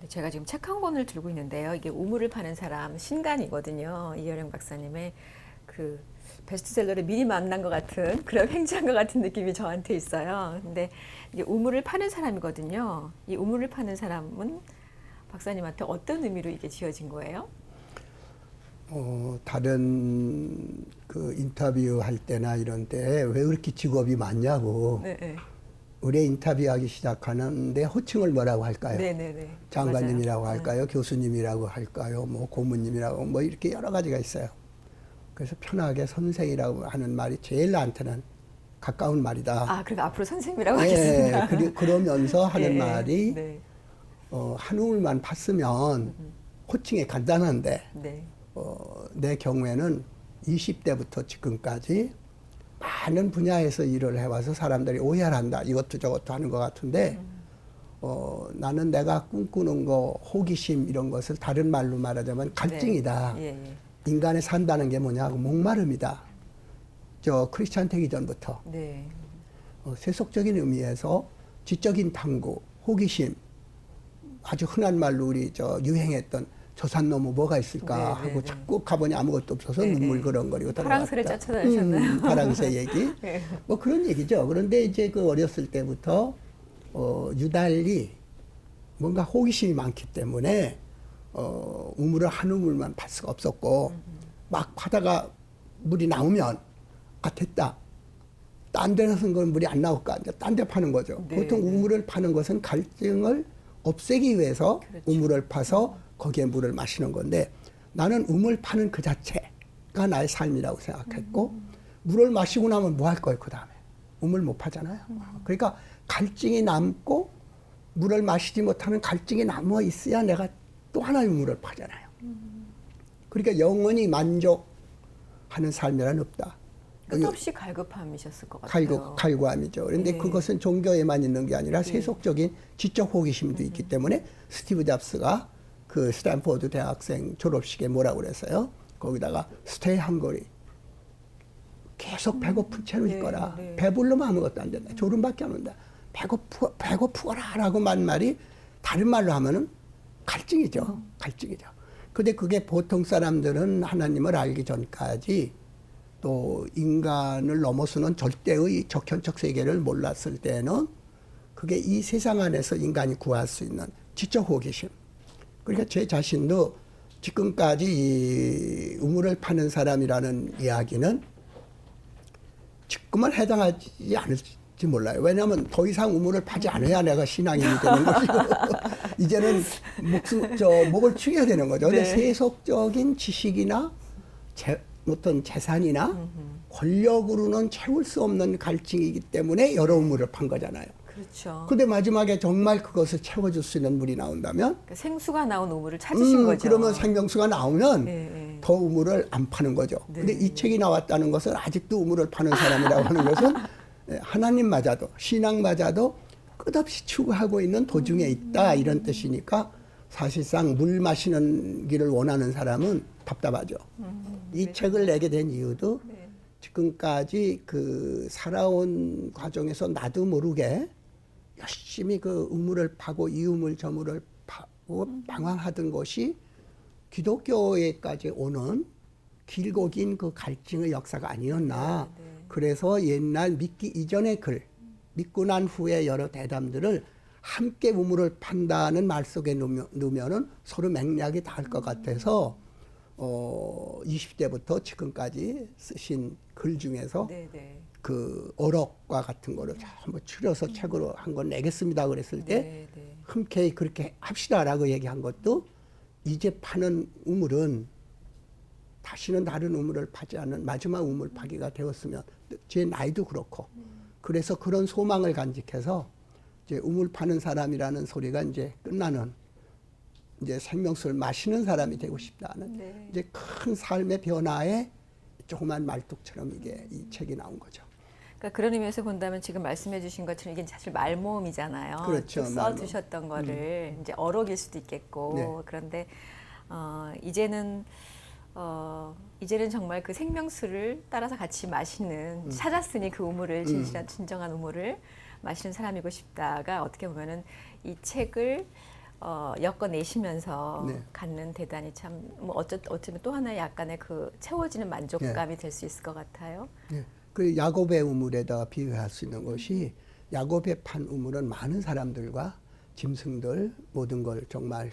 제가 지금 책 한 권을 들고 있는데요. 이게 우물을 파는 사람 신간이거든요. 이여령 박사님의 그 베스트셀러를 미리 만난 것 같은 그런 횡재한 것 같은 느낌이 저한테 있어요. 근데 이게 우물을 파는 사람이거든요. 이 우물을 파는 사람은 박사님한테 어떤 의미로 이게 지어진 거예요? 다른 그 인터뷰 할 때나 이런 때 왜 그렇게 직업이 많냐고. 네. 의뢰 인터뷰하기 시작하는데 호칭을 뭐라고 할까요? 네네네. 장관님이라고 맞아요. 할까요? 교수님이라고 할까요? 뭐 고문님이라고 뭐 이렇게 여러 가지가 있어요. 그래서 편하게 선생이라고 하는 말이 제일 나한테는 가까운 말이다. 아, 그럼 앞으로 선생님이라고 네, 하겠습니다. 그러면서 하는 예, 말이 네. 한 우물만 팠으면 호칭이 간단한데 네. 내 경우에는 20대부터 지금까지 많은 분야에서 일을 해와서 사람들이 오해를 한다. 이것도 저것도 하는 것 같은데 나는 내가 꿈꾸는 거, 호기심 이런 것을 다른 말로 말하자면 갈증이다. 네. 예. 인간이 산다는 게 뭐냐고 목마름이다. 저 크리스찬 되기 전부터 네. 세속적인 의미에서 지적인 탐구, 호기심, 아주 흔한 말로 우리 저 유행했던 저 산 너머 뭐가 있을까 네, 하고 네, 자꾸 가보니 아무것도 없어서 네, 눈물 네. 그렁거리고 파랑새를 들어갔다. 쫓아다니셨나요? 파랑새 얘기. 네. 뭐 그런 얘기죠. 그런데 이제 그 어렸을 때부터 유달리 뭔가 호기심이 많기 때문에 우물을 한 우물만 팔 수가 없었고 막 파다가 물이 나오면 아 됐다. 딴 데서는 건 물이 안 나올까? 이제 딴 데 파는 거죠. 네, 보통 네. 우물을 파는 것은 갈증을 없애기 위해서 그렇죠. 우물을 파서 거기에 물을 마시는 건데 나는 우물 파는 그 자체가 나의 삶이라고 생각했고 물을 마시고 나면 뭐 할 거예요, 그 다음에? 우물 못 파잖아요. 그러니까 갈증이 남고 물을 마시지 못하는 갈증이 남아 있어야 내가 또 하나의 우물을 파잖아요. 그러니까 영원히 만족하는 삶이란 없다. 끝없이 갈급함이셨을 것 같아요. 갈구함이죠. 그런데 예. 그것은 종교에만 있는 게 아니라 세속적인 지적 호기심도 있기 때문에 스티브 잡스가 그 스탠포드 대학생 졸업식에 뭐라고 그랬어요? 거기다가 stay hungry. 계속 배고픈 채로 네, 있거라. 네. 배불러면 아무것도 안 된다. 졸음밖에 안 온다. 배고프거라 라고 만 말이 다른 말로 하면은 갈증이죠. 갈증이죠. 근데 그게 보통 사람들은 하나님을 알기 전까지 또 인간을 넘어서는 절대의 적현적 세계를 몰랐을 때는 그게 이 세상 안에서 인간이 구할 수 있는 지적 호기심. 그러니까 제 자신도 지금까지 이 우물을 파는 사람이라는 이야기는 지금은 해당하지 않을지 몰라요. 왜냐하면 더 이상 우물을 파지 않아야 내가 신앙인이 되는 것이고 이제는 목을 축여야 되는 거죠. 근데 네. 세속적인 지식이나 어떤 재산이나 권력으로는 채울 수 없는 갈증이기 때문에 여러 우물을 판 거잖아요. 그렇죠. 근데 마지막에 정말 그것을 채워줄 수 있는 물이 나온다면 그러니까 생수가 나온 우물을 찾으신 거죠. 그러면 생명수가 나오면 네. 더 우물을 안 파는 거죠. 네. 근데 이 책이 나왔다는 것은 아직도 우물을 파는 사람이라고 하는 것은 하나님마저도 신앙마저도 끝없이 추구하고 있는 도중에 있다 이런 뜻이니까 사실상 물 마시는 길을 원하는 사람은 답답하죠. 이 책을 내게 된 이유도 네. 지금까지 그 살아온 과정에서 나도 모르게 열심히 그 우물을 파고 이 우물 저 우물을 파고 방황하던 것이 기독교에까지 오는 길고 긴 그 갈증의 역사가 아니었나. 네. 그래서 옛날 믿기 이전의 글, 믿고 난 후에 여러 대담들을 함께 우물을 판다는 말 속에 넣으면은 서로 맥락이 닿을 것 같아서 20대부터 지금까지 쓰신 글 중에서 네. 그 어록과 같은 거를 전부 추려서 책으로 한 권 내겠습니다 그랬을 때 네. 흔쾌히 그렇게 합시다라고 얘기한 것도 이제 파는 우물은 다시는 다른 우물을 파지 않는 마지막 우물 파기가 되었으면 제 나이도 그렇고 그래서 그런 소망을 간직해서 이제 우물 파는 사람이라는 소리가 이제 끝나는 이제 생명수를 마시는 사람이 되고 싶다는 네. 이제 큰 삶의 변화에 조그만 말뚝처럼 이게 이 책이 나온 거죠. 그러니까 그런 의미에서 본다면 지금 말씀해 주신 것처럼 이게 사실 말모음이잖아요. 그렇죠, 써 두셨던 거를 이제 어록일 수도 있겠고 네. 그런데 이제는 정말 그 생명수를 따라서 같이 마시는 찾았으니 그 우물을 진정한 우물을 마시는 사람이고 싶다가 어떻게 보면은 이 책을 엮어내시면서 네. 갖는 대단히 참 뭐 어쩌면 또 하나의 약간의 그 채워지는 만족감이 될 수 있을 것 같아요. 예. 그 야곱의 우물에다 비유할 수 있는 것이 야곱의 판 우물은 많은 사람들과 짐승들 모든 걸 정말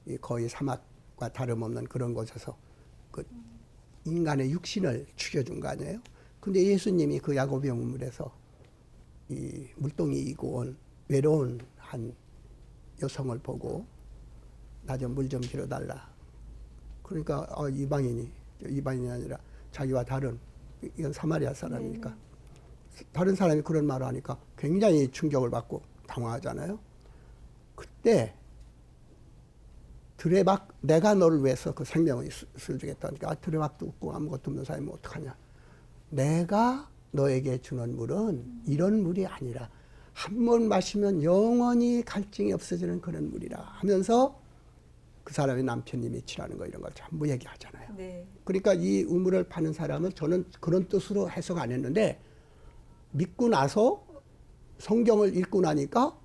이 거의 사막과 다름없는 그런 곳에서 그 인간의 육신을 죽여준 거 아니에요? 근데 예수님이 그 야곱의 우물에서 이 물동이 이고 온 외로운 한 여성을 보고 나 좀 물 좀 길어달라. 그러니까 이방인이 아니라 자기와 다른 이건 사마리아 사람이니까 다른 사람이 그런 말을 하니까 굉장히 충격을 받고 당황하잖아요. 그때 드레박 내가 너를 위해서 그 생명을 주겠다니까 드레박도 없고 아무것도 없는 사람이 어떡하냐. 내가 너에게 주는 물은 이런 물이 아니라 한 번 마시면 영원히 갈증이 없어지는 그런 물이라 하면서 그 사람의 남편이 미치라는 거 이런 걸 전부 얘기하잖아요. 네. 그러니까 이 우물을 파는 사람은 저는 그런 뜻으로 해석 안 했는데 믿고 나서 성경을 읽고 나니까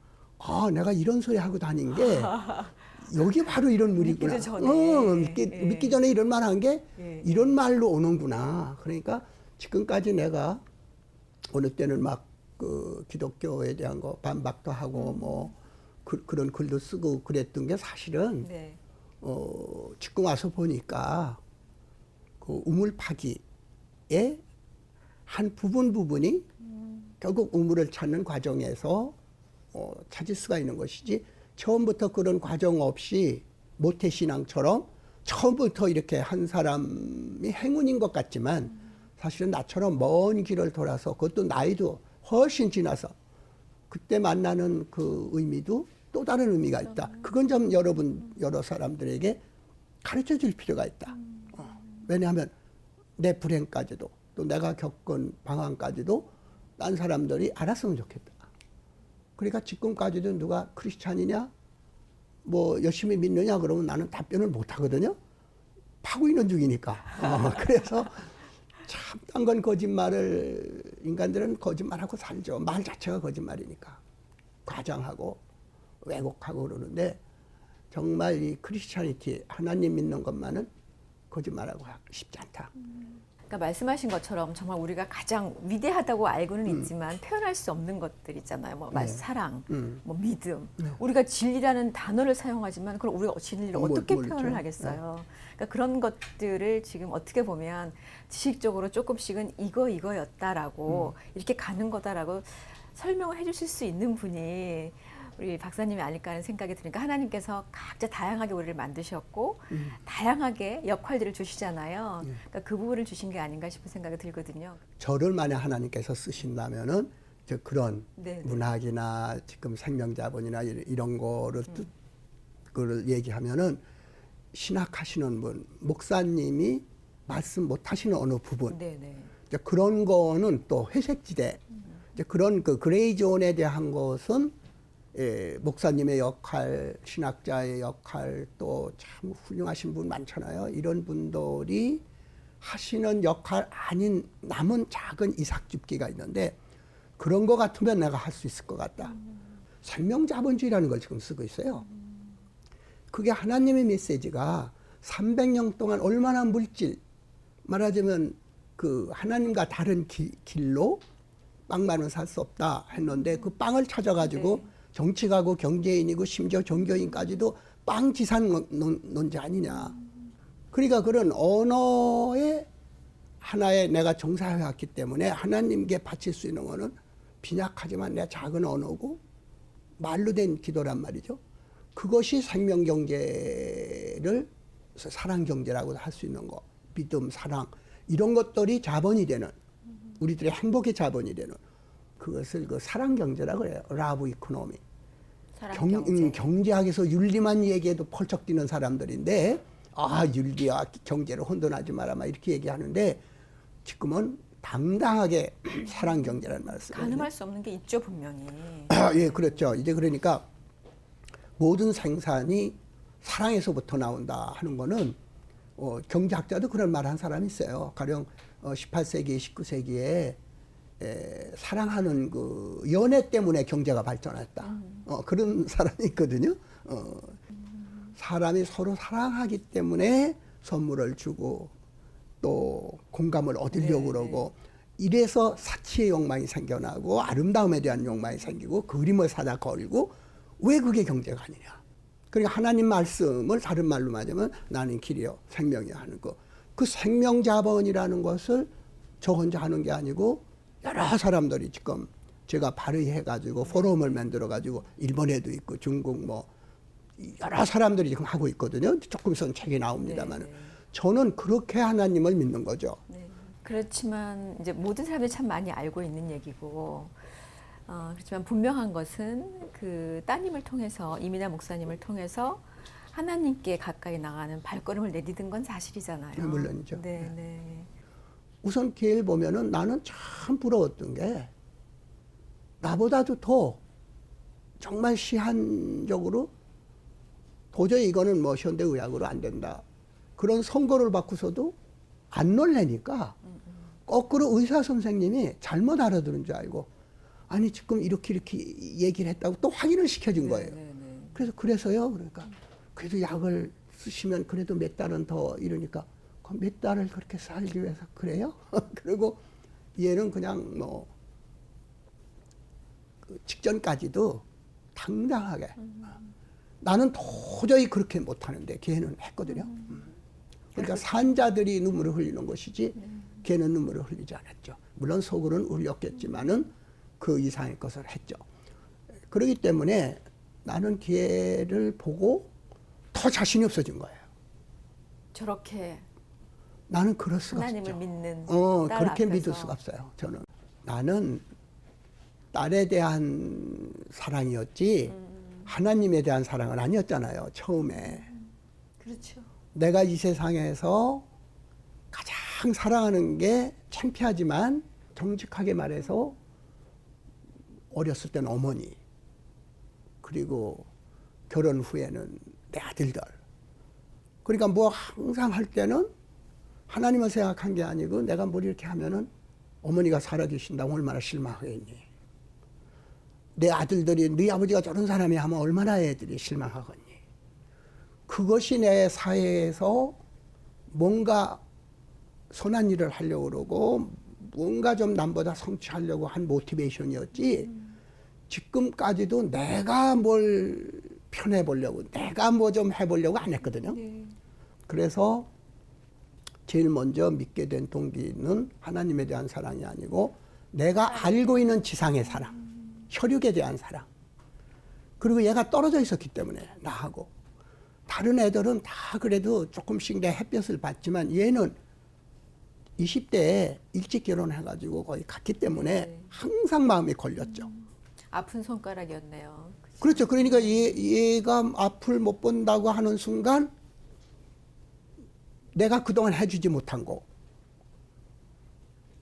내가 이런 소리 하고 다닌 게 여기 바로 이런 물이구나. 믿기도 전에. 믿기 전에 이런 말 한 게 예. 이런 말로 오는구나. 그러니까 지금까지 내가 어느 때는 막 그 기독교에 대한 거 반박도 하고 그런 글도 쓰고 그랬던 게 사실은 네. 지금 와서 보니까 그 우물 파기의 한 부분이 결국 우물을 찾는 과정에서 찾을 수가 있는 것이지 처음부터 그런 과정 없이 모태신앙처럼 처음부터 이렇게 한 사람이 행운인 것 같지만 사실은 나처럼 먼 길을 돌아서 그것도 나이도 훨씬 지나서 그때 만나는 그 의미도 또 다른 의미가 있다. 그건 좀 여러 사람들에게 가르쳐 줄 필요가 있다. 왜냐하면 내 불행까지도 또 내가 겪은 방황까지도 딴 사람들이 알았으면 좋겠다. 그러니까 지금까지도 누가 크리스찬이냐 뭐 열심히 믿느냐 그러면 나는 답변을 못 하거든요. 파고 있는 중이니까. 그래서 참 딴 건 거짓말을 인간들은 거짓말하고 살죠. 말 자체가 거짓말이니까. 과장하고 왜곡하고 그러는데 정말 이 크리스찬이티 하나님 믿는 것만은 거짓말하고 쉽지 않다. 그러니까 말씀하신 것처럼 정말 우리가 가장 위대하다고 알고는 있지만 표현할 수 없는 것들 있잖아요. 뭐 네. 사랑, 뭐 믿음. 네. 우리가 진리라는 단어를 사용하지만 그럼 우리가 진리를 어떻게 모르죠. 표현을 하겠어요? 그러니까 그런 것들을 지금 어떻게 보면 지식적으로 조금씩은 이거였다라고 이렇게 가는 거다라고 설명을 해주실 수 있는 분이 우리 박사님이 아닐까 하는 생각이 드니까 하나님께서 각자 다양하게 우리를 만드셨고 다양하게 역할들을 주시잖아요. 그러니까 그 부분을 주신 게 아닌가 싶은 생각이 들거든요. 저를 만약 하나님께서 쓰신다면은 그런 네. 문학이나 지금 생명자본이나 이런 거를 그걸 얘기하면은 신학하시는 분, 목사님이 말씀 못 하시는 어느 부분, 네네. 이제 그런 거는 또 회색지대, 이제 그런 그 그레이존에 대한 것은 목사님의 역할, 신학자의 역할, 또 참 훌륭하신 분 많잖아요. 이런 분들이 하시는 역할 아닌 남은 작은 이삭줍기가 있는데 그런 거 같으면 내가 할 수 있을 것 같다. 생명자본주의라는 걸 지금 쓰고 있어요. 그게 하나님의 메시지가 300년 동안 얼마나 물질, 말하자면 그 하나님과 다른 길로 빵만은 살 수 없다 했는데 그 빵을 찾아가지고 네. 정치가고 경제인이고 심지어 종교인까지도 빵 지산 논자 아니냐. 그러니까 그런 언어의 하나에 내가 종사해왔기 때문에 하나님께 바칠 수 있는 거는 빈약하지만 내 작은 언어고 말로 된 기도란 말이죠. 그것이 생명경제를 사랑경제라고 할 수 있는 거. 믿음, 사랑 이런 것들이 자본이 되는 우리들의 행복의 자본이 되는 그것을 그 사랑경제라고 해요. 라브 이코노미. 경제학에서 윤리만 얘기해도 펄쩍 뛰는 사람들인데 윤리와 경제를 혼돈하지 마라 막 이렇게 얘기하는데 지금은 당당하게 사랑경제라는 말을 쓰거든요. 가늠할 수 없는 게 있죠 분명히. 예, 그렇죠. 이제 그러니까 모든 생산이 사랑에서부터 나온다 하는 거는 경제학자도 그런 말 한 사람이 있어요. 가령 18세기, 19세기에 사랑하는 그 연애 때문에 경제가 발전했다. 그런 사람이 있거든요. 사람이 서로 사랑하기 때문에 선물을 주고 또 공감을 얻으려고 그러고 이래서 사치의 욕망이 생겨나고 아름다움에 대한 욕망이 생기고 그림을 사다 걸고 왜 그게 경제가 아니냐. 그러니까 하나님 말씀을 다른 말로 말하면 나는 길이요 생명이요 하는 거. 그 생명자본이라는 것을 저 혼자 하는 게 아니고 여러 사람들이 지금 제가 발의해가지고 포럼을 만들어가지고 일본에도 있고 중국 뭐 여러 사람들이 지금 하고 있거든요. 조금 있으면 책이 나옵니다만 저는 그렇게 하나님을 믿는 거죠. 네. 그렇지만 이제 모든 사람들이 참 많이 알고 있는 얘기고 그렇지만 분명한 것은 그 따님을 통해서 이민아 목사님을 통해서 하나님께 가까이 나가는 발걸음을 내디딘 건 사실이잖아요. 네, 물론이죠. 네, 네. 우선 걔를 보면은 나는 참 부러웠던 게 나보다도 더 정말 시한적으로 도저히 이거는 뭐 현대의학으로 안 된다. 그런 선고를 받고서도 안 놀래니까 거꾸로 의사 선생님이 잘못 알아들은 줄 알고 아니 지금 이렇게 얘기를 했다고 또 확인을 시켜준 거예요. 그래서요. 그러니까 그래도 약을 쓰시면 그래도 몇 달은 더 이러니까 몇 달을 그렇게 살기 위해서 그래요? 그리고 얘는 그냥 뭐 그 직전까지도 당당하게 나는 도저히 그렇게 못하는데 걔는 했거든요. 그러니까 산자들이 눈물을 흘리는 것이지 걔는 눈물을 흘리지 않았죠. 물론 속으로는 울렸겠지만은 그 이상의 것을 했죠. 그렇기 때문에 나는 걔를 보고 더 자신이 없어진 거예요. 저렇게 나는 그럴 수가 하나님을 없죠. 믿는 딸 그렇게 앞에서. 믿을 수가 없어요. 저는 나는 딸에 대한 사랑이었지 하나님에 대한 사랑은 아니었잖아요. 처음에 그렇죠. 내가 이 세상에서 가장 사랑하는 게 창피하지만 정직하게 말해서 어렸을 때는 어머니 그리고 결혼 후에는 내 아들들. 그러니까 뭐 항상 할 때는 하나님을 생각한 게 아니고 내가 뭘 이렇게 하면은 어머니가 살아계신다고 얼마나 실망하겠니. 내 아들들이 네 아버지가 저런 사람이 하면 얼마나 애들이 실망하겠니. 그것이 내 사회에서 뭔가 선한 일을 하려고 그러고 뭔가 좀 남보다 성취하려고 한 모티베이션이었지 지금까지도 내가 뭘 편해보려고 내가 뭐 좀 해보려고 안 했거든요. 그래서 제일 먼저 믿게 된 동기는 하나님에 대한 사랑이 아니고 내가 알고 있는 지상의 사랑, 혈육에 대한 사랑. 그리고 얘가 떨어져 있었기 때문에 나하고. 다른 애들은 다 그래도 조금씩 내 햇볕을 받지만 얘는 20대에 일찍 결혼해가지고 거의 갔기 때문에 항상 마음이 걸렸죠. 아픈 손가락이었네요. 그치? 그렇죠. 그러니까 얘가 앞을 못 본다고 하는 순간 내가 그동안 해주지 못한 거.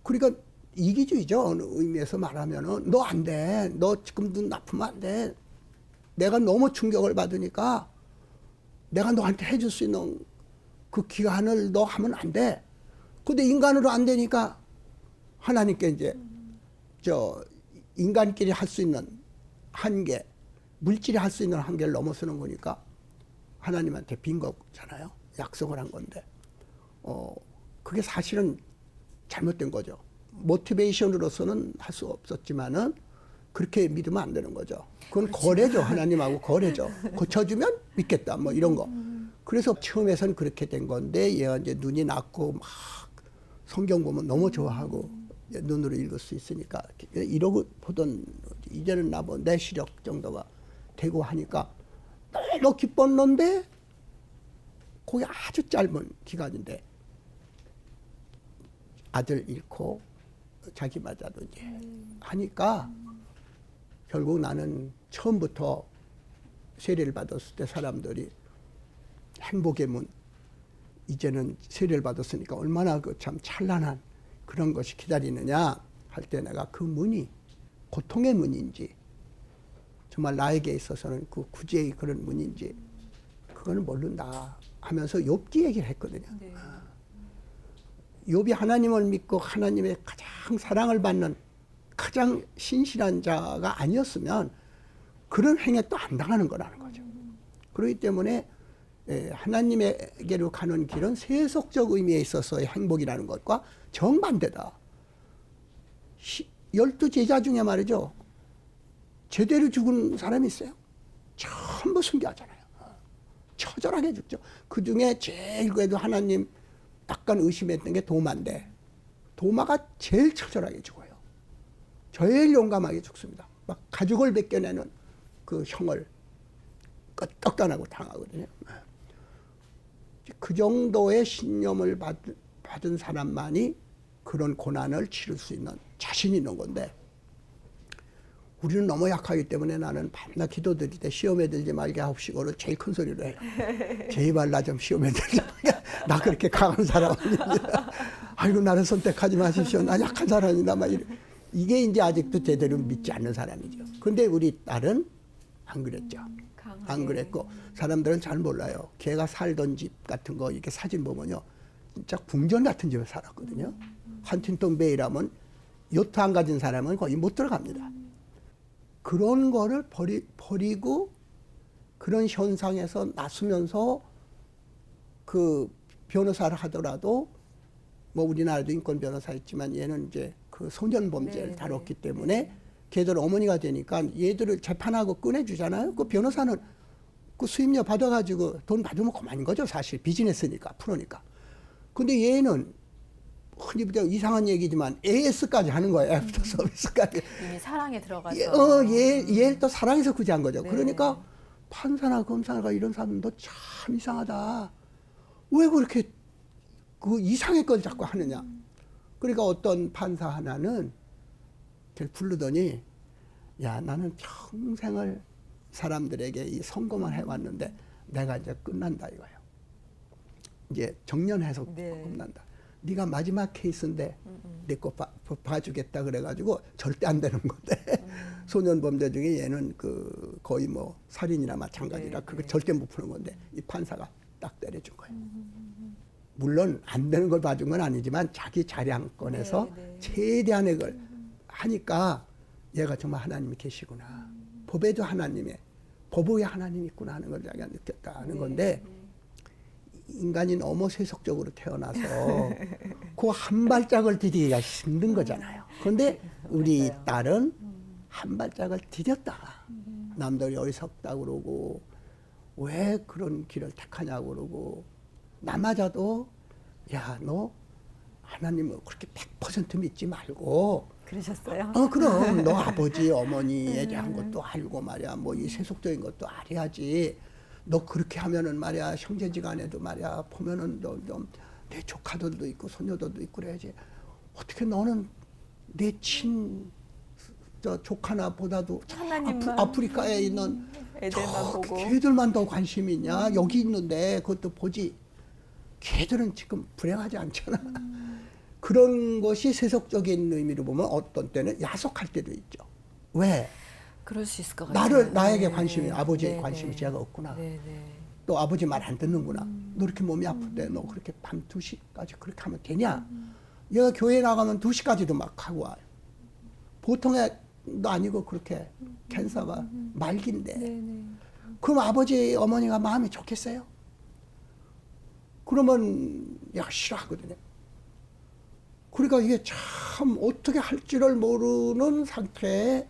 그러니까 이기주의죠. 어느 의미에서 말하면은 너 안 돼. 너 지금 눈 아프면 안 돼. 내가 너무 충격을 받으니까 내가 너한테 해줄 수 있는 그 기한을 너 하면 안 돼. 근데 인간으로 안 되니까 하나님께 이제 인간끼리 할 수 있는 한계, 물질이 할 수 있는 한계를 넘어서는 거니까 하나님한테 빈 거잖아요. 약속을 한 건데. 그게 사실은 잘못된 거죠. 모티베이션으로서는 할 수 없었지만은 그렇게 믿으면 안 되는 거죠. 그건 그렇지. 거래죠. 하나님하고 거래죠. 고쳐주면 믿겠다. 뭐 이런 거. 그래서 처음에선 그렇게 된 건데 얘가 이제 눈이 났고 막 성경 보면 너무 좋아하고 눈으로 읽을 수 있으니까 이러고 보던 이제는 나뭐 내 시력 정도가 되고 하니까 너무 기뻤는데 그게 아주 짧은 기간인데 아들 잃고 자기마저도 이제 하니까 결국 나는 처음부터 세례를 받았을 때 사람들이 행복의 문 이제는 세례를 받았으니까 얼마나 그 참 찬란한 그런 것이 기다리느냐 할 때 내가 그 문이 고통의 문인지 정말 나에게 있어서는 그 구제의 그런 문인지 그거는 모른다 하면서 욥기 얘기를 했거든요. 욥이 하나님을 믿고 하나님의 가장 사랑을 받는 가장 신실한 자가 아니었으면 그런 행에 또 안 당하는 거라는 거죠. 그렇기 때문에 하나님에게로 가는 길은 세속적 의미에 있어서의 행복이라는 것과 정반대다. 12제자 중에 말이죠. 제대로 죽은 사람이 있어요. 전부 순교하잖아요. 처절하게 죽죠. 그 중에 제일 그래도 하나님 약간 의심했던 게 도마인데 도마가 제일 처절하게 죽어요. 제일 용감하게 죽습니다. 막 가죽을 벗겨내는 그 형을 끄떡단하고 당하거든요. 그 정도의 신념을 받은 사람만이 그런 고난을 치를 수 있는 자신이 있는 건데 우리는 너무 약하기 때문에 나는 밤낮 기도드릴 때 시험에 들지 말게 하옵시고를 제일 큰 소리로 해요. 제발 나 좀 시험에 들지 말게. 나 그렇게 강한 사람 아닙니다. 아이고 나를 선택하지 마십시오. 나 약한 사람이다. 막 이게 이제 아직도 제대로 믿지 않는 사람이죠. 근데 우리 딸은 안 그랬죠. 안 그랬고 사람들은 잘 몰라요. 걔가 살던 집 같은 거 이렇게 사진 보면요. 진짜 궁전 같은 집에 살았거든요. 헌팅턴 베이라면 요트 안 가진 사람은 거의 못 들어갑니다. 그런 거를 버리고 그런 현상에서 나서면서 그 변호사를 하더라도 뭐 우리나라도 인권 변호사 있지만 얘는 이제 그 소년 범죄를 다뤘기 때문에 걔들 어머니가 되니까 얘들을 재판하고 꺼내주잖아요. 그 변호사는 그 수임료 받아가지고 돈 받으면 그만인 거죠. 사실 비즈니스니까 프로니까. 근데 얘는 흔히 이상한 얘기지만 AS까지 하는 거예요. 애프터 서비스까지. 이미 사랑에 들어가서. 얘를 또 사랑해서 구제한 거죠. 네. 그러니까 판사나 검사가 이런 사람도 참 이상하다. 왜 그렇게 그 이상의 걸 자꾸 하느냐. 그러니까 어떤 판사 하나는 걔를 부르더니 야 나는 평생을 사람들에게 이 선고만 해왔는데 내가 이제 끝난다 이거예요. 이제 정년해서 끝난다. 네가 마지막 케이스인데 내 거 봐주겠다 그래가지고 절대 안 되는 건데 소년 범죄 중에 얘는 그 거의 뭐 살인이나 마찬가지라 그거 절대 못 푸는 건데 이 판사가 딱 때려준 거예요. 물론 안 되는 걸 봐준 건 아니지만 자기 자량권에서 최대한의 걸 하니까 얘가 정말 하나님이 계시구나. 법에도 하나님의 법의 하나님이 있구나 하는 걸 자기가 느꼈다는 건데 인간이 너무 세속적으로 태어나서 그 한 발짝을 디디기가 힘든 거잖아요. 그런데 우리 맞아요. 딸은 한 발짝을 디뎠다. 남들이 어리석다 그러고 왜 그런 길을 택하냐고 그러고 나마저도 야 너 하나님을 그렇게 100% 믿지 말고 그러셨어요? 그럼 너 아버지 어머니에 대한 것도 알고 말이야 뭐 이 세속적인 것도 알아야지. 너 그렇게 하면은 말이야 형제지간에도 말이야 보면은 너 좀 내 조카들도 있고 손녀들도 있고 그래야지. 어떻게 너는 내 저 조카나 보다도 하나님만 아프리카에 있는 애들만 보고 걔들만 더 관심이 있냐. 여기 있는데 그것도 보지. 걔들은 지금 불행하지 않잖아. 그런 것이 세속적인 의미로 보면 어떤 때는 야속할 때도 있죠. 왜? 그럴 수 있을 것 같아요. 나에게 관심이 아버지의 관심이 제가 없구나. 네네. 또 아버지 말 안 듣는구나. 너 이렇게 몸이 아픈데 너 그렇게 밤 2시까지 그렇게 하면 되냐? 얘가 교회 나가면 2시까지도 막 하고 와요. 보통의 도 아니고 그렇게 캔서가 말기인데. 네네. 그럼 아버지 어머니가 마음이 좋겠어요? 그러면 얘가 싫어하거든요. 그러니까 이게 참 어떻게 할 줄을 모르는 상태에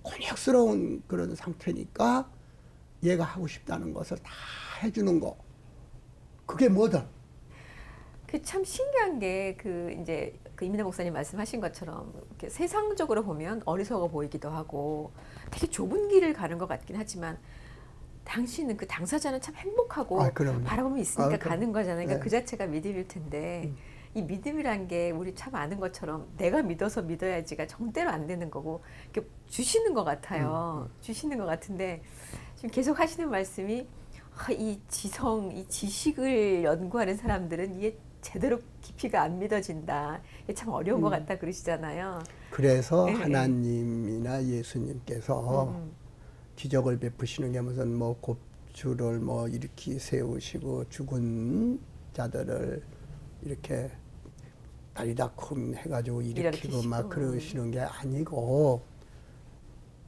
곤욕스러운 그런 상태니까 얘가 하고 싶다는 것을 다 해주는 거. 그게 뭐든. 그 참 신기한 게 그 이제 그 이민아 목사님 말씀하신 것처럼 이렇게 세상적으로 보면 어리석어 보이기도 하고 되게 좁은 길을 가는 것 같긴 하지만 당신은 그 당사자는 참 행복하고 바라보면 있으니까 가는 거잖아요. 그러니까 그 자체가 믿음일 텐데 이 믿음이란 게 우리 참 아는 것처럼 내가 믿어서 믿어야지가 절대로 안 되는 거고 이렇게 주시는 것 같아요. 주시는 것 같은데 지금 계속 하시는 말씀이 이 지성, 이 지식을 연구하는 사람들은 이게 제대로 깊이가 안 믿어진다. 이게 참 어려운 것 같다 그러시잖아요. 그래서 하나님이나 예수님께서 기적을 베푸시는 게 무슨 뭐 곱주를 뭐 일으키 세우시고 죽은 자들을 이렇게 다리다 쿵 해가지고 일으키고 막 일으키시고. 그러시는 게 아니고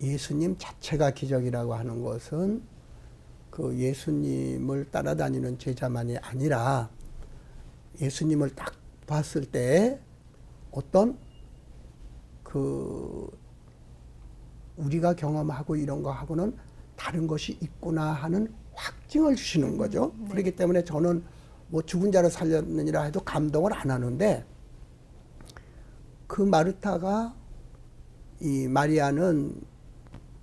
예수님 자체가 기적이라고 하는 것은 그 예수님을 따라다니는 제자만이 아니라 예수님을 딱 봤을 때 어떤 그 우리가 경험하고 이런 거 하고는 다른 것이 있구나 하는 확증을 주시는 거죠. 네. 그렇기 때문에 저는 뭐 죽은 자를 살렸느니라 해도 감동을 안 하는데 그 마르타가 이 마리아는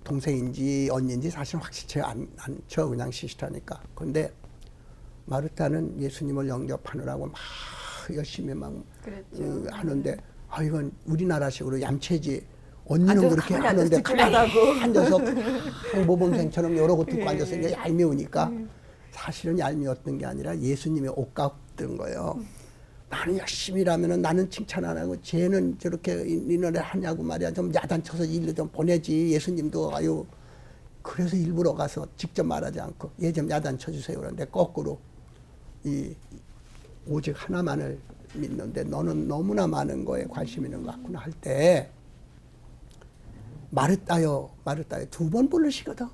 동생인지 언니인지 사실 확실치 않죠. 그냥 시스터니까. 근데 마르타는 예수님을 영접하느라고 막 열심히 막 그랬죠. 하는데 이건 우리나라식으로 얌체지. 언니는 앉아서 그렇게 가만히 하는데 앉아서 가만히 듣기만 앉아서 모범생처럼 여러 것 듣고 앉아서 예. 이제 얄미우니까 사실은 얄미웠던 게 아니라 예수님의 옷가던 거예요. 나는 열심히 일하면은 나는 칭찬 안 하고 쟤는 저렇게 이 노래 하냐고 말이야. 좀 야단쳐서 일로 좀 보내지. 예수님도 아유. 그래서 일부러 가서 직접 말하지 않고 얘 좀 야단쳐 주세요. 그런데 거꾸로 이 오직 하나만을 믿는데 너는 너무나 많은 거에 관심 있는 것 같구나 할 때 마르다요, 마르다요 두 번 부르시거든.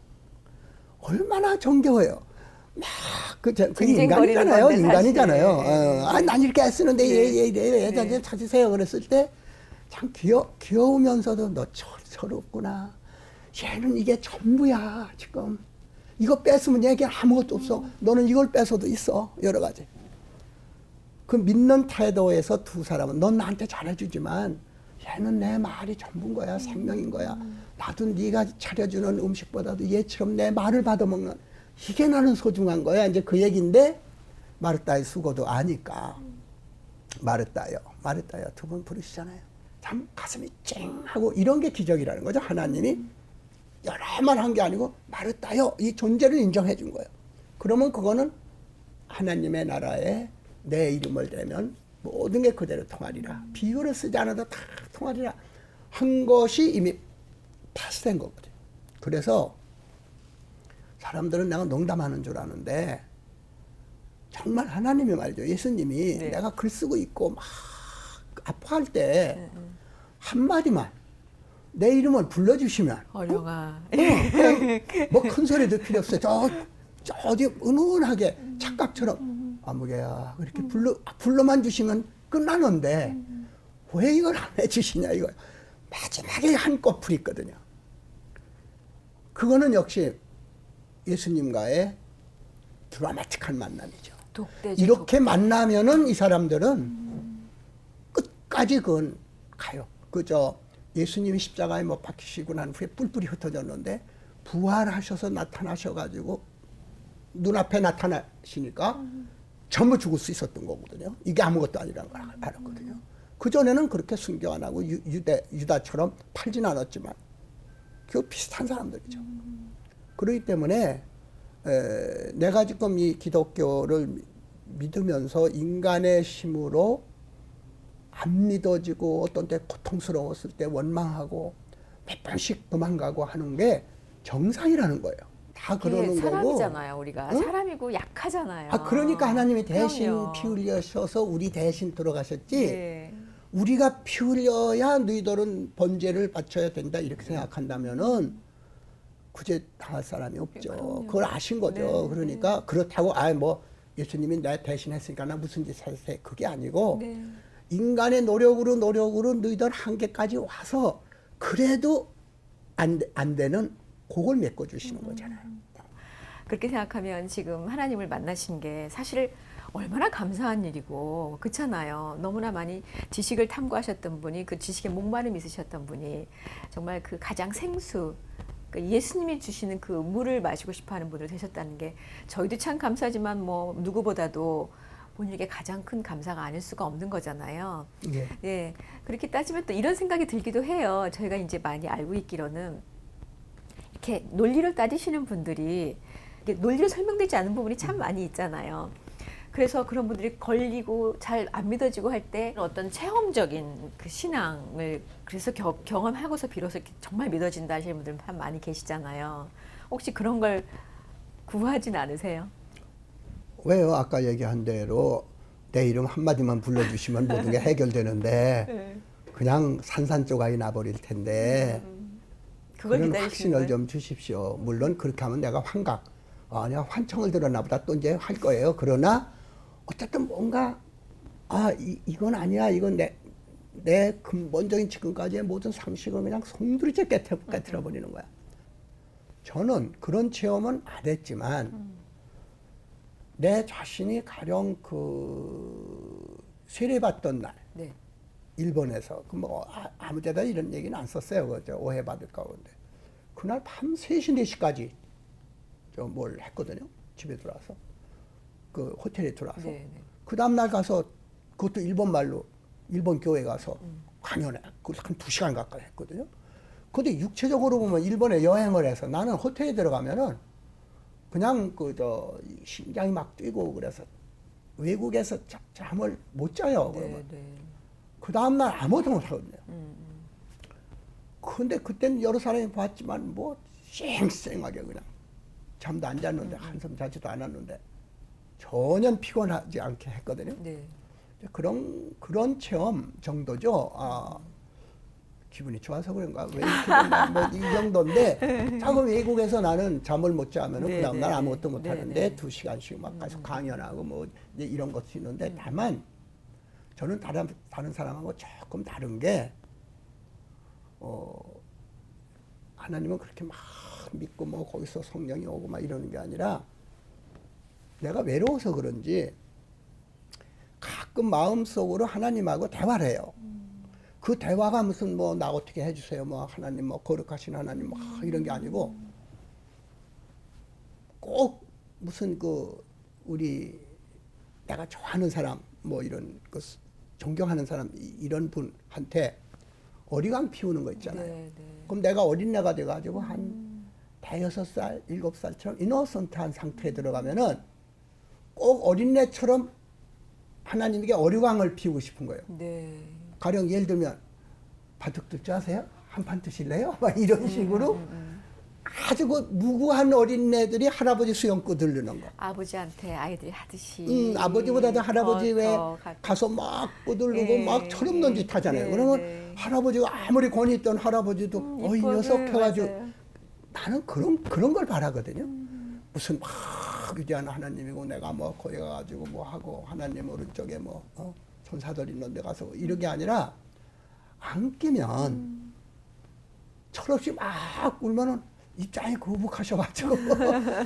얼마나 정겨워요. 막 그 인간이잖아요. 건데, 인간이잖아요. 사실. 난 이렇게 애쓰는데 네. 얘 찾으세요. 그랬을 때 참 귀여우면서도 너 철없구나. 얘는 이게 전부야 지금. 이거 뺏으면 얘기 아무것도 없어. 너는 이걸 뺏어도 있어. 여러 가지. 그 믿는 태도에서 두 사람은 넌 나한테 잘해주지만 얘는 내 말이 전부인 거야. 생명인 거야. 나도 네가 차려주는 음식보다도 얘처럼 내 말을 받아먹는 이게 나는 소중한 거야. 이제 그 얘기인데 마르다의 수고도 아니까 마르다요 두 번 부르시잖아요. 참 가슴이 찡하고 이런 게 기적이라는 거죠. 하나님이 여러만 한 게 아니고 마르다요 이 존재를 인정해 준 거예요. 그러면 그거는 하나님의 나라에 내 이름을 대면 모든 게 그대로 통하리라. 비유를 쓰지 않아도 다 통하리라 한 것이 이미 패스된 거거든요. 그래서 사람들은 내가 농담하는 줄 아는데 정말 하나님이 말이죠. 예수님이 네. 내가 글 쓰고 있고 막 아파할 때 한마디만 내 이름을 불러주시면 어려가. 뭐 큰 소리도 필요 없어요. 어디 은은하게 착각처럼 아무개야 이렇게 불러만 주시면 끝나는데 왜 이걸 안 해주시냐 이거. 마지막에 한꺼풀 있거든요. 그거는 역시 예수님과의 드라마틱한 만남이죠. 독대죠. 이렇게 만나면은 이 사람들은 끝까지 그건 가요. 그저 예수님이 십자가에 못 박히시고 난 후에 뿔뿔이 흩어졌는데 부활하셔서 나타나셔가지고 눈앞에 나타나시니까 전부 죽을 수 있었던 거거든요. 이게 아무것도 아니라는 걸 알았거든요. 그전에는 그렇게 순교 안 하고 유다처럼 팔진 않았지만 그 비슷한 사람들이죠. 그렇기 때문에 내가 지금 이 기독교를 믿으면서 인간의 힘으로 안 믿어지고 어떤 때 고통스러웠을 때 원망하고 몇 번씩 도망가고 하는 게 정상이라는 거예요. 다 그러는 거고. 사람이잖아요, 우리가. 응? 사람이고 약하잖아요. 그러니까 하나님이 대신 그럼요. 피 흘려셔서 우리 대신 들어가셨지. 네. 우리가 피 흘려야 너희들은 번제를 바쳐야 된다 이렇게 생각한다면은 구제 당할 사람이 없죠. 그럼요. 그걸 아신 거죠. 네, 그러니까 그렇다고 뭐 예수님이 내 대신 했으니까 나 무슨 짓 해서 그게 아니고 네. 인간의 노력으로 너희들 한계까지 와서 그래도 안 되는 그걸 메꿔주시는 거잖아요. 그렇게 생각하면 지금 하나님을 만나신 게 사실 얼마나 감사한 일이고 그렇잖아요. 너무나 많이 지식을 탐구하셨던 분이 그 지식에 목마름 있으셨던 분이 정말 그 가장 생수 그 예수님이 주시는 그 물을 마시고 싶어하는 분들 되셨다는 게 저희도 참 감사하지만 뭐 누구보다도 본인에게 가장 큰 감사가 아닐 수가 없는 거잖아요. 예. 예, 그렇게 따지면 또 이런 생각이 들기도 해요. 저희가 이제 많이 알고 있기로는 이렇게 논리를 따지시는 분들이 이게 논리로 설명되지 않은 부분이 참 많이 있잖아요. 그래서 그런 분들이 걸리고 잘 안 믿어지고 할 때 어떤 체험적인 그 신앙을 그래서 경험하고서 비로소 이렇게 정말 믿어진다 하시는 분들 참 많이 계시잖아요. 혹시 그런 걸 구하진 않으세요? 왜요? 아까 얘기한 대로 내 이름 한마디만 불러주시면 모든 게 해결되는데 네. 그냥 산산조각이 나버릴 텐데 그걸 그런 기다리시는 확신을 거예요? 좀 주십시오. 물론 그렇게 하면 내가 내가 환청을 들었나 보다 또 이제 할 거예요. 그러나 어쨌든 뭔가 이건 아니야. 이건 내 근본적인 지금까지의 모든 상식을 그냥 송두리째 깨트려 버리는 거야. 저는 그런 체험은 안 했지만 내 자신이 가령 그 세례받던 날 네. 일본에서 아무 데다 이런 얘기는 안 썼어요. 그저 오해받을까 근데 그날 밤 3시 4시까지 저 뭘 했거든요. 집에 들어와서 그 호텔에 들어와서 네, 네. 그 다음 날 가서 그것도 일본 말로 일본 교회 가서 강연해. 그걸 한 2시간 가까이 했거든요. 근데 육체적으로 보면 일본에 여행을 해서 나는 호텔에 들어가면은 그냥 심장이 막 뛰고 그래서 외국에서 잠을 못 자요. 그러면. 네, 네. 그 다음날 아무것도 못 하거든요. 근데 그때는 여러 사람이 봤지만 뭐 쌩쌩하게 그냥 잠도 안 잤는데 한숨 자지도 않았는데 전혀 피곤하지 않게 했거든요. 네. 그런 체험 정도죠. 기분이 좋아서 그런가? 왜 이렇게 됐나? 뭐이 정도인데, 자꾸 외국에서 나는 잠을 못 자면은 네, 그 다음날 네, 아무것도 네. 못 네, 하는데 네. 2시간씩 막 가서 강연하고 뭐 이제 이런 것이 있는데, 다만 저는 다른 사람하고 조금 다른 게, 하나님은 그렇게 막 믿고 뭐 거기서 성령이 오고 막 이러는 게 아니라, 내가 외로워서 그런지 가끔 마음속으로 하나님하고 대화를 해요. 그 대화가 무슨 뭐 나 어떻게 해주세요, 뭐 하나님 뭐 거룩하신 하나님 뭐 이런 게 아니고 꼭 무슨 우리 내가 좋아하는 사람 뭐 이런 존경하는 사람 이런 분한테 어리광 피우는 거 있잖아요. 네, 네. 그럼 내가 어린애가 돼가지고 한 5-6살, 7살처럼 이노선트한 상태에 들어가면은 꼭 어린애처럼 하나님에게 어리광을 피우고 싶은 거예요. 네. 가령 예를 들면 바둑 둘 줄 아세요? 한 판 드실래요? 막 이런 식으로 아주 그 무구한 어린애들이 할아버지 수영구 들르는 거. 아버지한테 아이들이 하듯이. 아버지보다도 할아버지 왜 가끔. 가서 막 꼬들르고 예, 막 철없는 짓 하잖아요. 네, 그러면 네. 할아버지가 아무리 권위 있던 할아버지도 이 이뻐, 녀석 네, 해가지고 맞아요. 나는 그런 걸 바라거든요. 무슨 막 위대한 하나님이고 내가 뭐 거기 가가지고 뭐 하고 하나님 오른쪽에 뭐 천사들 있는 데 가서 이런 게 아니라 안 끼면 철없이 막 울면은 입장이 거북하셔가지고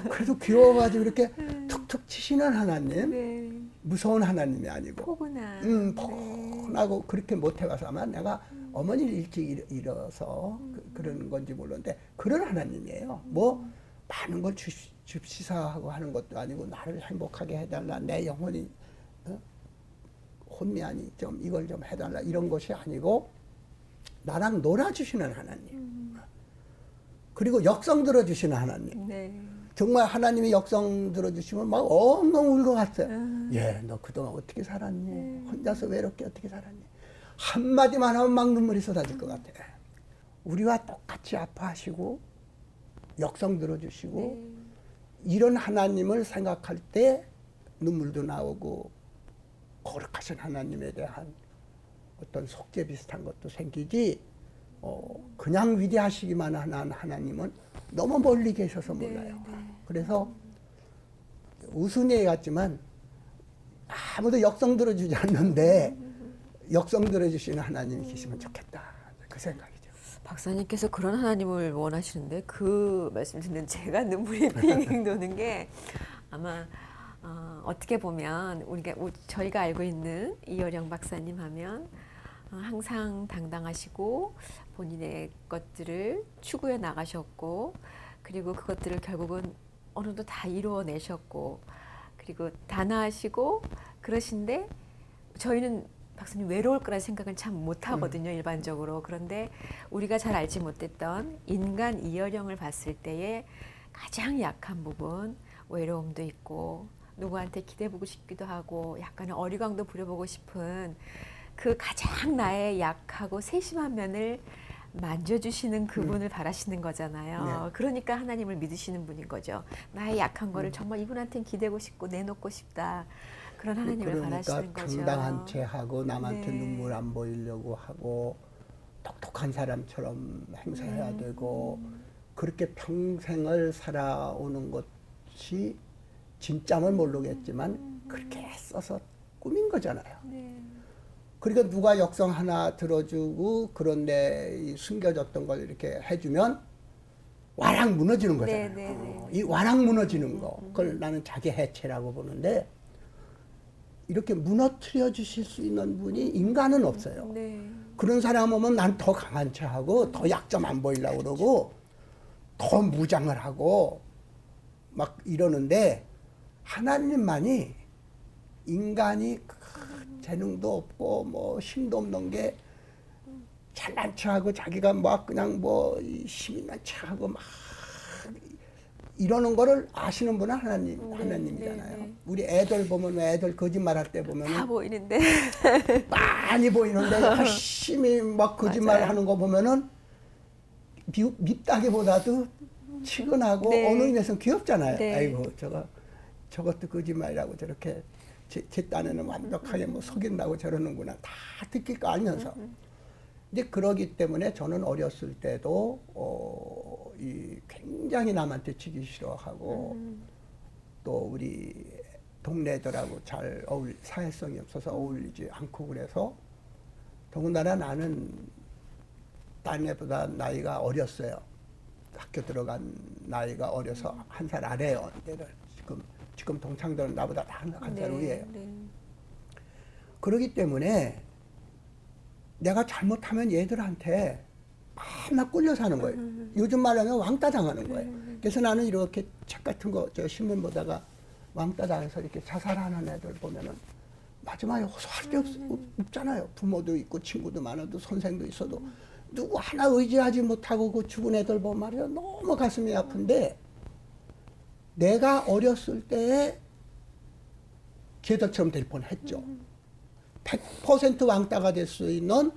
그래도 귀여워가지고 이렇게 툭툭 치시는 하나님, 네. 무서운 하나님이 아니고 포근한. 포근하고 그렇게 못 해봐서 아마 내가 어머니를 일찍 잃어서 그런 건지 모르는데 그런 하나님이에요. 뭐 많은 걸 줍시사하고 하는 것도 아니고 나를 행복하게 해달라, 내 영혼이 혼미하니 좀 이걸 좀 해달라 이런 것이 아니고 나랑 놀아주시는 하나님, 그리고 역성 들어주시는 하나님. 네. 정말 하나님이 역성 들어주시면 막 엉엉 울 것 같아요. 예, 너 그동안 어떻게 살았니? 혼자서 외롭게 어떻게 살았니? 한마디만 하면 막 눈물이 쏟아질 것 같아. 우리와 똑같이 아파하시고 역성 들어주시고 네. 이런 하나님을 생각할 때 눈물도 나오고 거룩하신 하나님에 대한 어떤 속죄 비슷한 것도 생기지, 그냥 위대하시기만 한 하나님은 너무 멀리 계셔서 몰라요. 그래서 우스운 얘기 같지만 아무도 역성 들어주지 않는데 역성 들어주시는 하나님이 계시면 좋겠다. 그 생각이죠. 박사님께서 그런 하나님을 원하시는데 그 말씀 듣는 제가 눈물이 빙빙 도는 게 아마 어떻게 보면 저희가 알고 있는 이효령 박사님 하면 항상 당당하시고 본인의 것들을 추구해 나가셨고 그리고 그것들을 결국은 어느 정도 다 이루어내셨고 그리고 단아하시고 그러신데 저희는 박사님 외로울 거라 생각은 참 못하거든요. 일반적으로. 그런데 우리가 잘 알지 못했던 인간 이효령을 봤을 때의 가장 약한 부분, 외로움도 있고 누구한테 기대보고 싶기도 하고 약간의 어리광도 부려보고 싶은 그 가장 나의 약하고 세심한 면을 만져주시는 그분을 바라시는 거잖아요. 네. 그러니까 하나님을 믿으시는 분인 거죠. 나의 약한 거를 정말 이분한테는 기대고 싶고 내놓고 싶다. 그런 하나님을 그러니까 바라시는 거죠. 당당한 채 하고 남한테 네. 눈물 안 보이려고 하고 똑똑한 사람처럼 행세해야 되고 그렇게 평생을 살아오는 것이 진짜면 모르겠지만 그렇게 써서 꾸민 거잖아요. 네. 그러니까 누가 역성 하나 들어주고 그런데 이 숨겨졌던 걸 이렇게 해주면 와락 무너지는 거잖아요. 네, 네, 네. 이 와락 무너지는 거 그걸 나는 자기 해체라고 보는데 이렇게 무너뜨려 주실 수 있는 분이 인간은 없어요. 네. 그런 사람 오면 난 더 강한 체 하고 더 약점 안 보이려고 그러고 더 무장을 하고 막 이러는데 하나님만이 인간이 재능도 없고 뭐 힘도 없는 게 잘난 척하고 자기가 막 그냥 뭐 힘 있는 척하고 막 이러는 거를 아시는 분은 하나님이잖아요. 네. 우리 애들 보면 애들 거짓말할 때 보면 다 보이는데. 많이 보이는데 열심히 막 거짓말하는 거 보면은 밉다기보다도 치근하고 네. 어느 의미에서는 귀엽잖아요. 네. 아이고 저것도 거짓말이라고 저렇게 제 딴에는 완벽하게 뭐 속인다고 저러는구나 다 듣길 거 알면서 이제 그러기 때문에 저는 어렸을 때도 이 굉장히 남한테 치기 싫어하고 또 우리 동네들하고 잘 사회성이 없어서 어울리지 않고 그래서 더군다나 나는 딴 애보다 나이가 어렸어요. 학교 들어간 나이가 어려서 한 살 아래예요. 얘들 지금 동창들은 나보다 한 살 위에요. 네. 그러기 때문에 내가 잘못하면 얘들한테 맨날 꿀려 사는 거예요. 요즘 말하면 왕따 당하는 거예요. 그래서 나는 이렇게 책 같은 거 저 신문 보다가 왕따 당해서 이렇게 자살하는 애들 보면은 마지막에 호소할 게 없잖아요. 부모도 있고 친구도 많아도 선생도 있어도 누구 하나 의지하지 못하고 그 죽은 애들 보면 말이야 너무 가슴이 아픈데 내가 어렸을 때에 걔들처럼 될 뻔했죠. 100% 왕따가 될 수 있는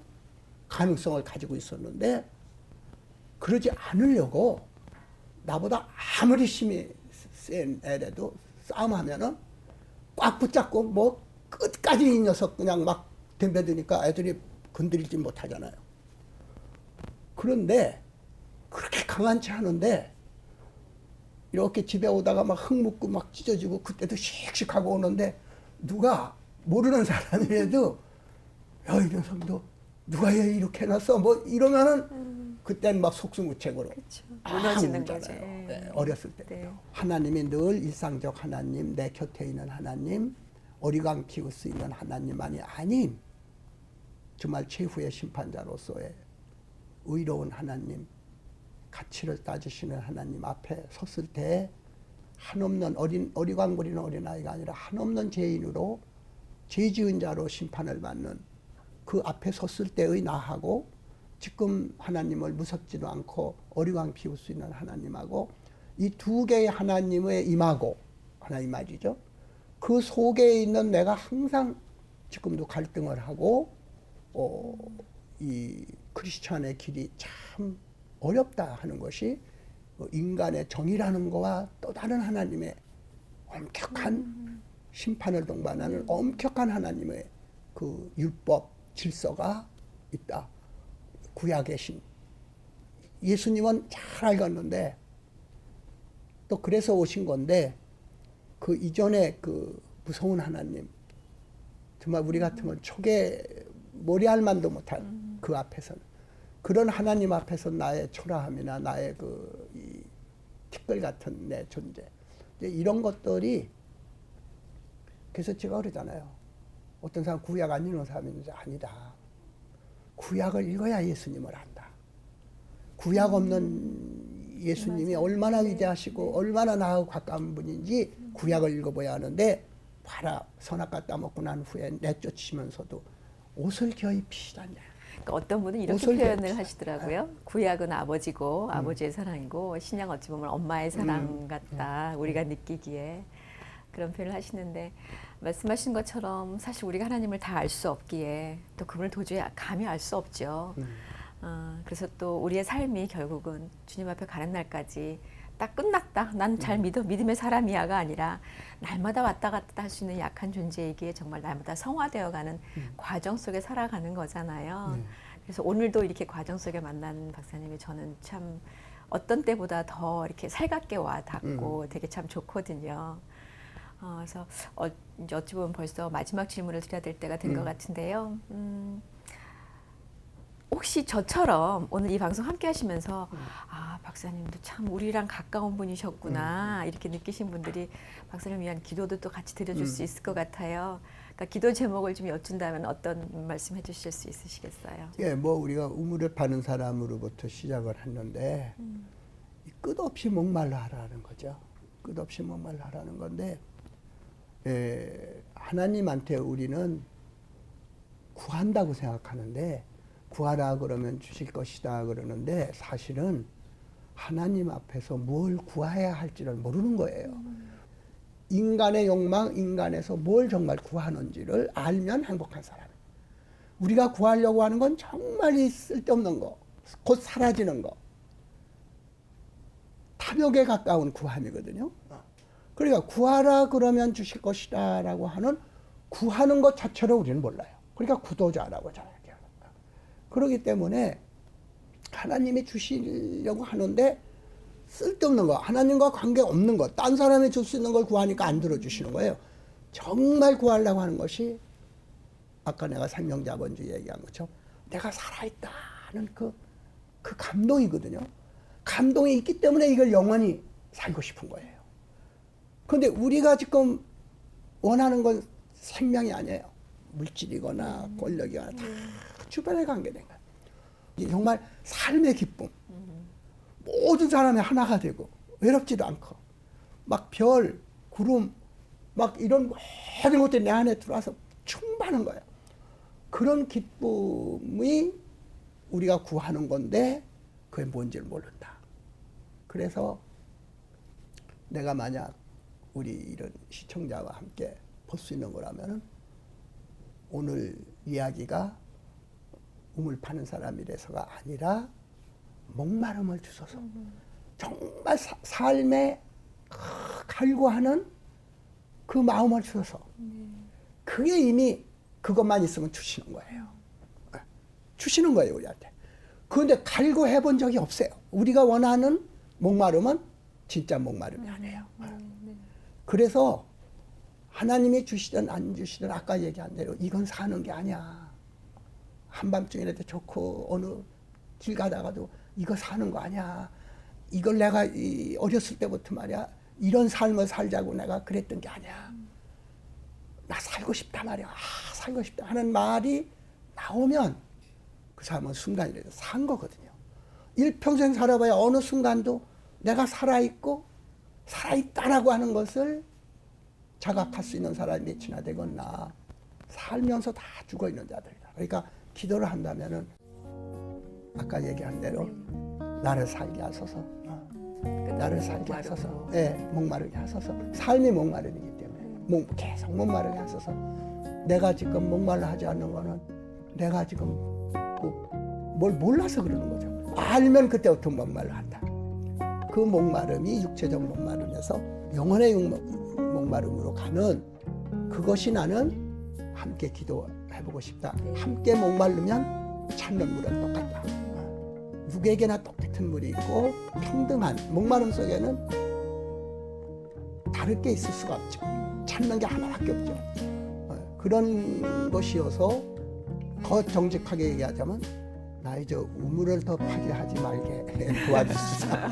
가능성을 가지고 있었는데 그러지 않으려고 나보다 아무리 힘이 센 애라도 싸움하면은 꽉 붙잡고 뭐 끝까지 이 녀석 그냥 막 덤벼드니까 애들이 건드리지 못하잖아요. 그런데 그렇게 강한 채 하는데 이렇게 집에 오다가 막 흙 묻고 막 찢어지고 그때도 씩씩하고 오는데 누가 모르는 사람이라도 야, 이 녀석도 누가 얘 이렇게 해놨어? 뭐 이러면은 그때는 막 속수무책으로 그렇죠. 무너지는 울잖아요. 거죠. 네, 어렸을 때. 네. 하나님이 늘 일상적 하나님, 내 곁에 있는 하나님, 어리광 키울 수 있는 하나님만이 아닌 정말 최후의 심판자로서의 의로운 하나님, 가치를 따지시는 하나님 앞에 섰을 때 한없는 어리광 부리는 어린아이가 아니라 한없는 죄인으로 죄 지은 자로 심판을 받는 그 앞에 섰을 때의 나하고 지금 하나님을 무섭지도 않고 어리광 피울 수 있는 하나님하고 이 두 개의 하나님의 임하고 하나님 말이죠. 그 속에 있는 내가 항상 지금도 갈등을 하고 이 크리스찬의 길이 참 어렵다 하는 것이 인간의 정의라는 거와 또 다른 하나님의 엄격한 심판을 동반하는 엄격한 하나님의 그 율법 질서가 있다. 구약의 신. 예수님은 잘 알겠는데 또 그래서 오신 건데 그 이전에 그 무서운 하나님 정말 우리 같으면 초계 머리할 만도 못한 그 앞에서는 그런 하나님 앞에서 나의 초라함이나 나의 이 티끌 같은 내 존재 이런 것들이 그래서 제가 그러잖아요. 어떤 사람 구약 안 읽는 사람이 있는지 아니다. 구약을 읽어야 예수님을 안다. 구약 없는 예수님이 맞아요. 얼마나 네. 위대하시고 네. 얼마나 나하고 가까운 분인지 구약을 읽어봐야 하는데 봐라 선악과 따먹고 난 후에 내쫓으면서도 옷을 겨 입히시다냐. 그러니까 어떤 분은 이렇게 옷을 표현을 입히시다. 하시더라고요. 구약은 아버지고 아버지의 사랑이고 신약 어찌 보면 엄마의 사랑 같다. 우리가 느끼기에 그런 표현을 하시는데 말씀하신 것처럼 사실 우리가 하나님을 다 알 수 없기에 또 그분을 도저히 감히 알 수 없죠. 그래서 또 우리의 삶이 결국은 주님 앞에 가는 날까지 딱 끝났다. 난 잘 믿어. 믿음의 사람이야가 아니라 날마다 왔다 갔다 할 수 있는 약한 존재이기에 정말 날마다 성화되어가는 과정 속에 살아가는 거잖아요. 그래서 오늘도 이렇게 과정 속에 만난 박사님이 저는 참 어떤 때보다 더 이렇게 살갑게 와 닿고 되게 참 좋거든요. 그래서 이제 어찌 보면 벌써 마지막 질문을 드려야 될 때가 된 것 같은데요. 혹시 저처럼 오늘 이 방송 함께 하시면서 아, 박사님도 참 우리랑 가까운 분이셨구나 이렇게 느끼신 분들이 박사님을 위한 기도도 또 같이 드려줄 수 있을 것 같아요. 그러니까 기도 제목을 좀 여쭌다면 어떤 말씀 해주실 수 있으시겠어요? 예, 뭐 우리가 우물을 파는 사람으로부터 시작을 했는데 끝없이 목말라 하라는 거죠. 끝없이 목말라 하라는 건데 하나님한테 우리는 구한다고 생각하는데 구하라 그러면 주실 것이다 그러는데 사실은 하나님 앞에서 뭘 구해야 할지를 모르는 거예요. 인간의 욕망, 인간에서 뭘 정말 구하는지를 알면 행복한 사람. 우리가 구하려고 하는 건 정말 쓸데없는 거, 곧 사라지는 거. 탐욕에 가까운 구함이거든요. 그러니까 구하라 그러면 주실 것이다 라고 하는 구하는 것 자체로 우리는 몰라요. 그러니까 구도자라고 저는 얘기해요. 그렇기 때문에 하나님이 주시려고 하는데 쓸데없는 거, 하나님과 관계없는 거, 딴 사람이 줄 수 있는 걸 구하니까 안 들어주시는 거예요. 정말 구하려고 하는 것이 아까 내가 생명자본주의 얘기한 것처럼 내가 살아있다는 그 감동이거든요. 감동이 있기 때문에 이걸 영원히 살고 싶은 거예요. 그런데 우리가 지금 원하는 건 생명이 아니에요. 물질이거나 권력이거나 다 주변에 관계된 거예요. 이게 정말 삶의 기쁨. 모든 사람이 하나가 되고 외롭지도 않고 막 별, 구름 막 이런 모든 것들이 내 안에 들어와서 충만한 거예요. 그런 기쁨이 우리가 구하는 건데 그게 뭔지를 모른다. 그래서 내가 만약 우리 이런 시청자와 함께 볼 수 있는 거라면은 오늘 이야기가 우물 파는 사람이라서가 아니라 목마름을 주소서. 정말 삶에 갈구하는 그 마음을 주소서. 그게 이미 그것만 있으면 주시는 거예요. 주시는 거예요, 우리한테. 그런데 갈구해 본 적이 없어요. 우리가 원하는 목마름은 진짜 목마름이 아니에요. 그래서 하나님이 주시든 안 주시든 아까 얘기한 대로 이건 사는 게 아니야. 한밤중이라도 좋고 어느 길 가다가도 이거 사는 거 아니야. 이걸 내가 어렸을 때부터 말이야. 이런 삶을 살자고 내가 그랬던 게 아니야. 나 살고 싶다 말이야. 아, 살고 싶다 하는 말이 나오면 그 사람은 순간이라도 산 거거든요. 일평생 살아봐야 어느 순간도 내가 살아있고 살아있다라고 하는 것을 자각할 수 있는 사람이 몇이나 되겠나. 살면서 다 죽어있는 자들이다. 그러니까 기도를 한다면은 아까 얘기한 대로 나를 살게 하소서. 나를 살게 하소서. 예, 목마르게 하소서. 삶이 목마름이기 때문에 계속 목마르게 하소서. 내가 지금 목말라 하지 않는 거는 내가 지금 뭘 몰라서 그러는 거죠. 알면 그때부터 목말라 한다. 그 목마름이 육체적 목마름에서 영혼의 목마름으로 가는 그것이 나는 함께 기도해보고 싶다. 함께 목마르면 찾는 물은 똑같다. 누구에게나 똑같은 물이 있고 평등한 목마름 속에는 다를 게 있을 수가 없죠. 찾는 게 하나밖에 없죠. 그런 것이어서 더 정직하게 얘기하자면 나의 저 우물을 더 파게 하지 말게 도와주시자.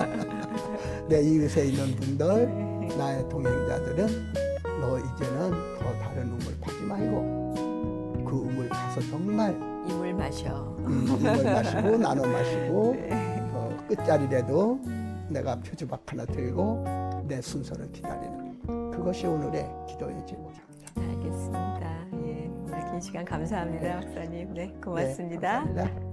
내 이웃에 있는 분들, 나의 동행자들은 너 이제는 더 다른 우물 파지 말고 그 우물 가서 정말 이물 마셔. 이물 마시고 나눠 마시고 네. 끝자리라도 내가 표주박 하나 들고 내 순서를 기다리는 그것이 오늘의 기도의 제목입니다. 알겠습니다. 예, 오늘 긴 시간 감사합니다, 박사님. 네, 고맙습니다. 네, 감사합니다.